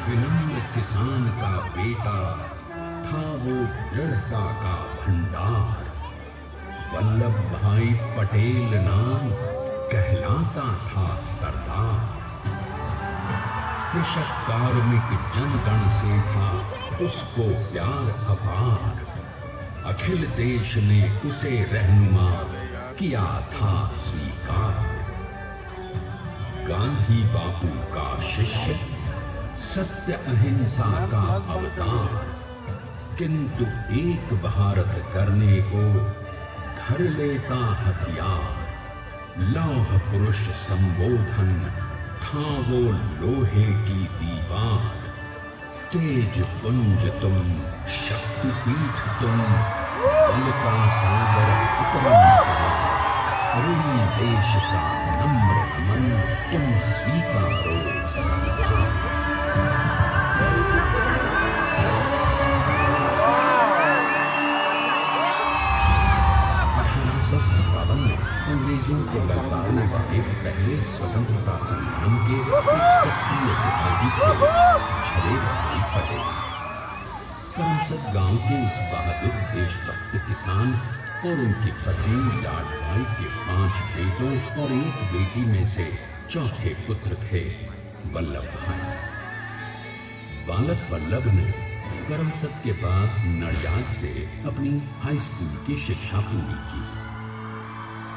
विनम्र किसान का बेटा था वो दृढ़ता का भंडार। वल्लभ भाई पटेल नाम कहलाता था सरदार। कृषक कार्मिक जनगण से था उसको प्यार अपार। अखिल देश ने उसे रहनुमा किया था स्वीकार। गांधी बापू का शिष्य, सत्य अहिंसा का अवतार, किंतु एक भारत करने को धर लेता हथियार। लौह पुरुष संबोधन था वो लोहे की दीवार। तेज पुंज तुम, शक्ति पीठ तुम, बल का सागर अपरंपार। ऋणी देश का नम्र नमन तुम स्वीकारो सदा। 1857 में अंग्रेजों को ललकारने वाले पहले स्वतंत्रता संग्राम के एक सक्रिय सिपाही थे झवेर भाई पटेल। करमसद गांव के इस बहादुर देशभक्त किसान और उनकी पत्नी लाड भाई के 5 बेटों और 1 बेटी में से चौथे पुत्र थे वल्लभ भाई। बालक वल्लभ ने करमसद के बाद नडियाद से अपनी हाई स्कूल की शिक्षा पूरी की।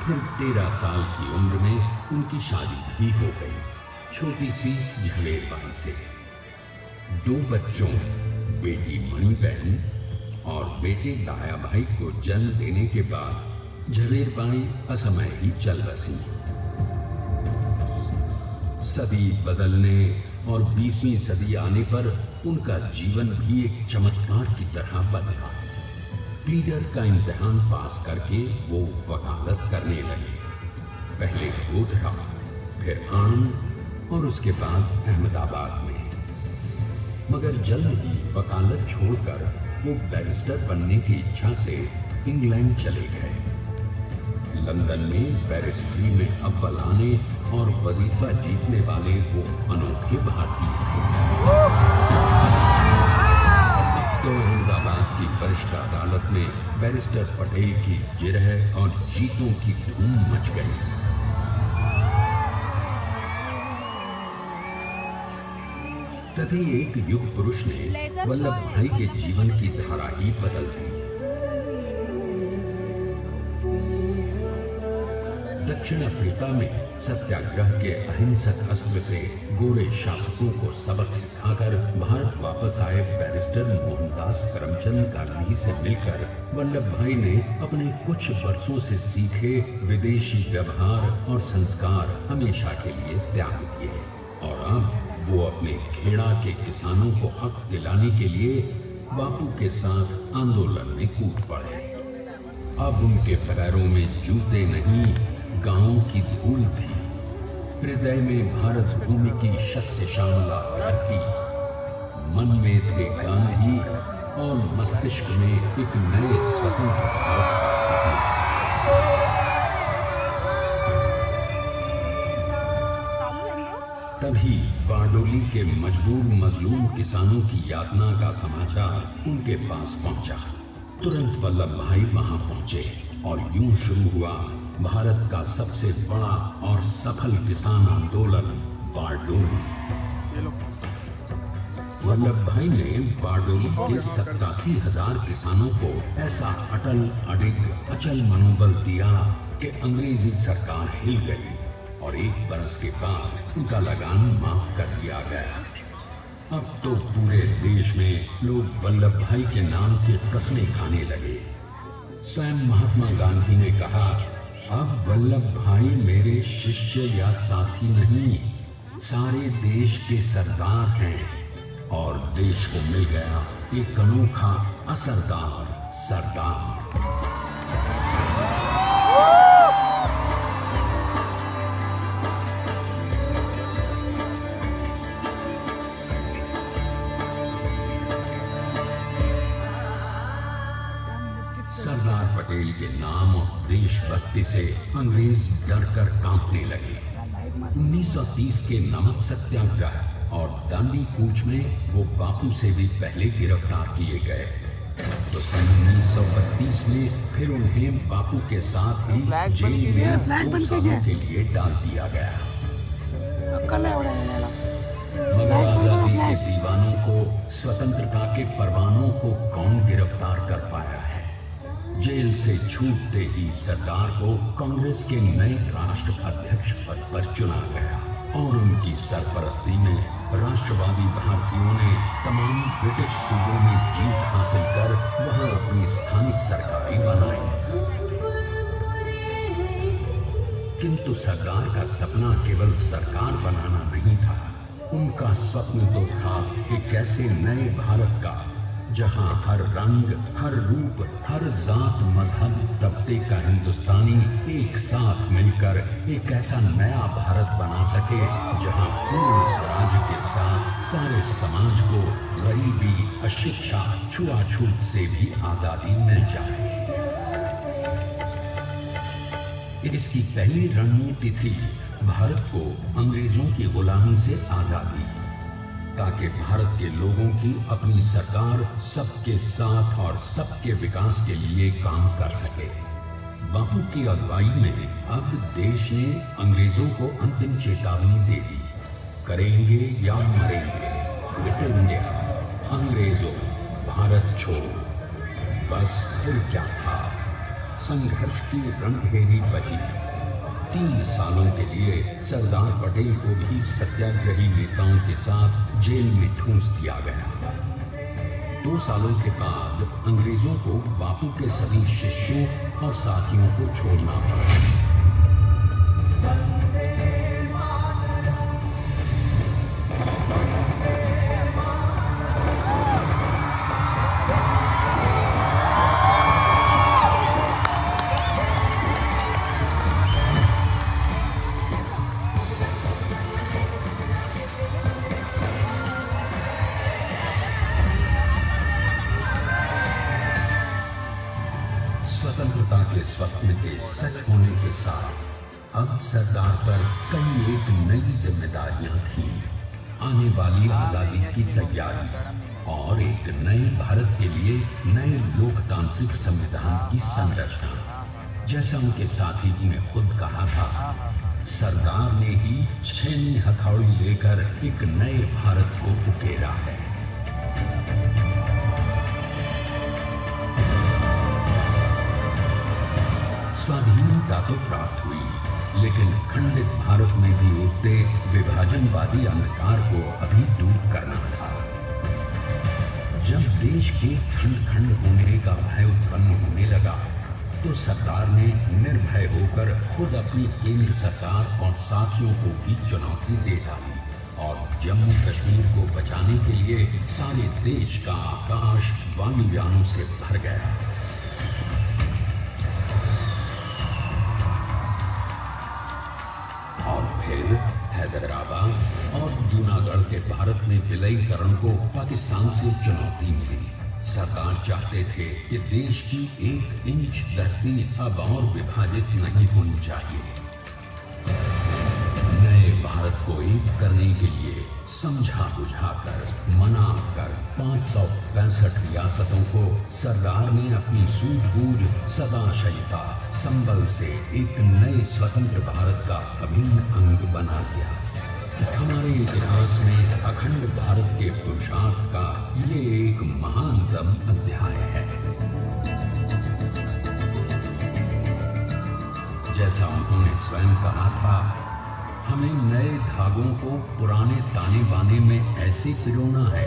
फिर 13 साल की उम्र में उनकी शादी भी हो गई, छोटी सी झवेर बाई से। 2 बच्चों, बेटी मणि बहन और बेटे लाया भाई को जन्म देने के बाद झवेर बाई असमय ही चल बसी। सदी बदलने और 20वीं सदी आने पर उनका जीवन भी एक चमत्कार की तरह बदला। प्लीडर का इम्तिहान पास करके वो वकालत करने लगे। पहले गोधरा, फिर आनंद और उसके बाद अहमदाबाद में। मगर जल्द ही वकालत छोड़कर वो बैरिस्टर बनने की इच्छा से इंग्लैंड चले गए। लंदन में बैरिस्ट्री में अव्वल आने और वजीफा जीतने वाले वो अनोखे भारतीय थे। तो अहमदाबाद की वरिष्ठ अदालत में बैरिस्टर पटेल की जिरह और जीतों की धूम मच गई। तभी एक युग पुरुष ने वल्लभ भाई के जीवन की धारा ही बदल दी। दक्षिण अफ्रीका में सत्याग्रह के अहिंसक अस्त्र से गोरे शासकों को सबक सिखाकर भारत वापस आए बैरिस्टर मोहनदास करमचंद गांधी से मिलकर वल्लभ भाई ने अपने कुछ वर्षों से सीखे विदेशी व्यवहार और संस्कार हमेशा के लिए त्याग दिए और अब वो अपने खेड़ा के किसानों को हक दिलाने के लिए बापू के साथ आंदोलन में कूद पड़े। अब उनके पैरों में जूते नहीं, गांव की धूल थी। हृदय में भारत भूमि की शस्य श्यामला धरती। मन में थे गांधी और मस्तिष्क में एक नए स्वतंत्र भारत का सपना। तभी बारडोली के मजबूर मजलूम किसानों की यातना का समाचार उनके पास पहुंचा। तुरंत वल्लभ भाई वहां पहुंचे और यूं शुरू हुआ भारत का सबसे बड़ा और सफल किसान आंदोलन बारडोली। वल्लभ भाई ने बारडोली के 87,000 किसानों को ऐसा अटल अडिग अचल मनोबल दिया कि अंग्रेजी सरकार हिल गई और 1 बरस के बाद उनका लगान माफ कर दिया गया। अब तो पूरे देश में लोग वल्लभ भाई के नाम की कस्में खाने लगे। स्वयं महात्मा गांधी ने कहा, अब वल्लभ भाई मेरे शिष्य या साथी नहीं, सारे देश के सरदार हैं और देश को मिल गया एक अनोखा असरदार सरदार। सरदार पटेल के नाम और देशभक्ति से अंग्रेज डर कर कांपने लगे। 1930 के नमक सत्याग्रह और दांडी कूच में वो बापू से भी पहले गिरफ्तार किए गए। तो सन 1932 में फिर उन्हें बापू के साथ ही जेल में 2 सालों के लिए डाल दिया गया। मगर आजादी के दीवानों को, स्वतंत्रता के परवानों को कौन गिरफ्तार कर पाया है? जेल से छूटते ही सरदार को कांग्रेस के नए राष्ट्र अध्यक्ष पद पर चुना गया और उनकी सरपरस्ती में राष्ट्रवादी भारतीयों ने तमाम ब्रिटिश सूबों में जीत हासिल कर वहां अपनी स्थानिक सरकारें बनाई। किंतु सरदार का सपना केवल सरकार बनाना नहीं था। उनका स्वप्न तो था एक ऐसे नए भारत का जहां हर रंग, हर रूप, हर जात, मजहब, तबके का हिंदुस्तानी एक साथ मिलकर एक ऐसा नया भारत बना सके जहां पूर्ण स्वराज्य के साथ सारे समाज को गरीबी, अशिक्षा, छुआछूत से भी आजादी मिल जाए। इसकी पहली रणनीति थी भारत को अंग्रेजों की गुलामी से आजादी, ताकि भारत के लोगों की अपनी सरकार सबके साथ और सबके विकास के लिए काम कर सके। बापू की अगुवाई में अब देश ने अंग्रेजों को अंतिम चेतावनी दे दी, करेंगे या मरेंगे, क्विट इंडिया, अंग्रेजों भारत छोड़ो। बस फिर क्या था, संघर्ष की रणभेरी बजी। 3 सालों के लिए सरदार पटेल को भी सत्याग्रही नेताओं के साथ जेल में ठूंस दिया गया। 2 सालों के बाद अंग्रेजों को बापू के सभी शिष्यों और साथियों को छोड़ना पड़ा। स्वतंत्रता के स्वप्न के सच होने के साथ अब सरदार पर कई एक नई जिम्मेदारियां थी। आने वाली आजादी की तैयारी और एक नए भारत के लिए नए लोकतांत्रिक संविधान की संरचना। जैसा उनके साथी ने खुद कहा था, सरदार ने ही 6वीं हथौड़ी लेकर एक नए भारत को उकेरा है। स्वाधीनता तो प्राप्त हुई, लेकिन खंडित भारत में भी उठते विभाजनवादी अंधकार को अभी दूर करना था। जब देश के खंड खंड होने का भय उत्पन्न होने लगा, तो सरकार ने निर्भय होकर खुद अपनी केंद्र सरकार और साथियों को भी चुनौती दे डाली और जम्मू कश्मीर को बचाने के लिए सारे देश का आकाश वायुयानों से भर गया। फिर हैदराबाद और जूनागढ़ के भारत में विलयीकरण को पाकिस्तान से चुनौती मिली। सरदार चाहते थे कि देश की 1 इंच धरती अब और विभाजित नहीं होनी चाहिए। नए भारत को एक करने के लिए समझा बुझाकर, मना कर 565 रियासतों को सरदार ने अपनी सूझबूझ, सदाशयता, संबल से एक नए स्वतंत्र भारत का अभिन्न अंग बना दिया। हमारे इतिहास में अखंड भारत के पुरुषार्थ का ये एक महानतम अध्याय है। जैसा उन्होंने स्वयं कहा था, हमें नए धागों को पुराने ताने बाने में ऐसे पिरोना है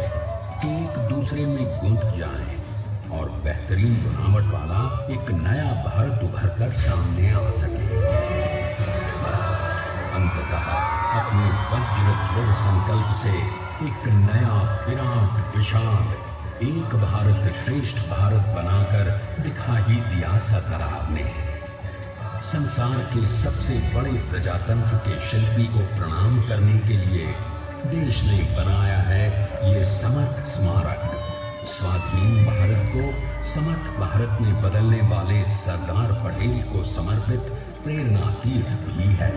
कि एक दूसरे में गूंथ जाएं और बेहतरीन बनावट वाला एक नया भारत उभर कर सामने आ सके। अंततः अपने वज्र दृढ़ संकल्प से एक नया विराट विशाल एक भारत श्रेष्ठ भारत बनाकर दिखा ही दिया सरदार ने। संसार के सबसे बड़े प्रजातंत्र के शिल्पी को प्रणाम करने के लिए देश ने बनाया है ये समर्थ स्मारक। स्वाधीन भारत को समर्थ भारत में बदलने वाले सरदार पटेल को समर्पित प्रेरणा तीर्थ भी है।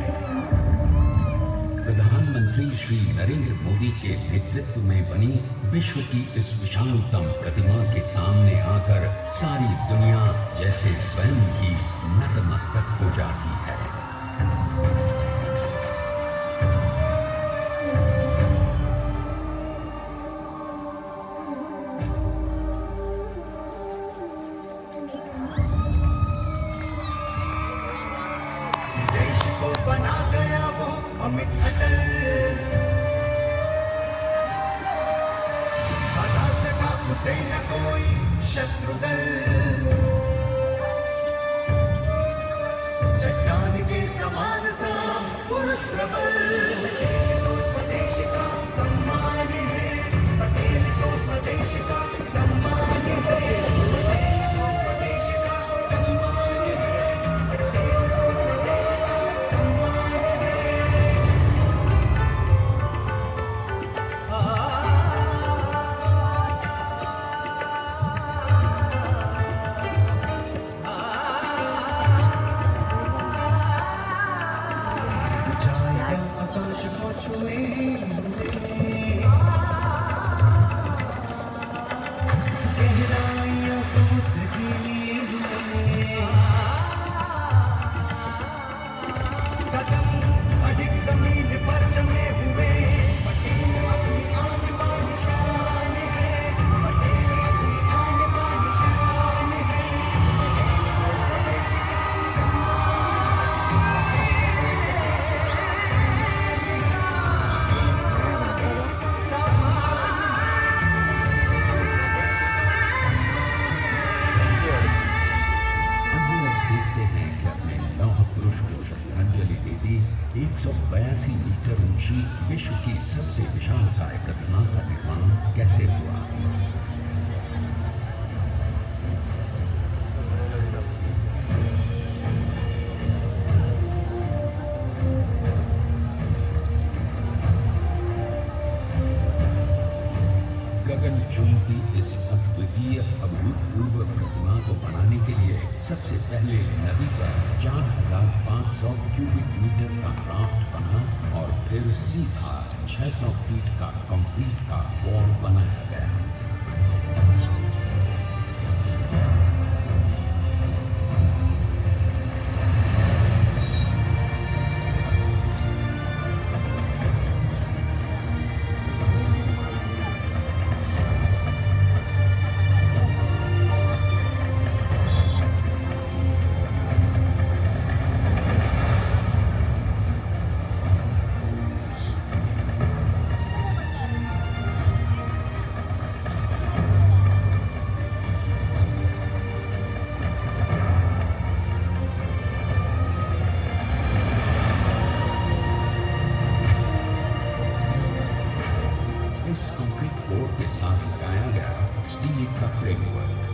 प्रधानमंत्री श्री नरेंद्र मोदी के नेतृत्व में बनी विश्व की इस विशालतम प्रतिमा के सामने आकर सारी दुनिया जैसे स्वयं ही नतमस्तक हो जाती है। बना गया वो अमित अटल, हरा सका उसे न कोई शत्रु दल। चट्टान के समान सा पुरुष प्रबल, पटेल तो स्वदेश का सम्मान है, पटेल तो स्वदेश का सम्मान है, पटेल तो स्वदेश का सम्मान है, पटेल तो स्वदेश का सम्मान है। ऊंचाइयां आकाश को छुए गहराइयां समुद्र की कदम अधिक जमीन पर जमे हुए, पटेल अपनी आन बान शान है, पटेल अपनी आन बान शान है, पटेल तो स्वदेश का सम्मान देखते हैं कि अपने लौह पुरुष को श्रद्धांजलि देती 182 मीटर ऊंची विश्व की सबसे विशालकाय प्रतिमा का निर्माण कैसे हुआ। गगन चुंबती इस अद्वितीय अभूतपूर्व प्रतिमा को बनाने के लिए सबसे पहले नदी पर 4500 क्यूबिक मीटर का राफ्ट बना और फिर सीधा 600 फीट का कंक्रीट का वॉल बनाया गया। इस कंक्रीट बोर्ड के साथ लगाया गया स्टील का फ्रेमवर्क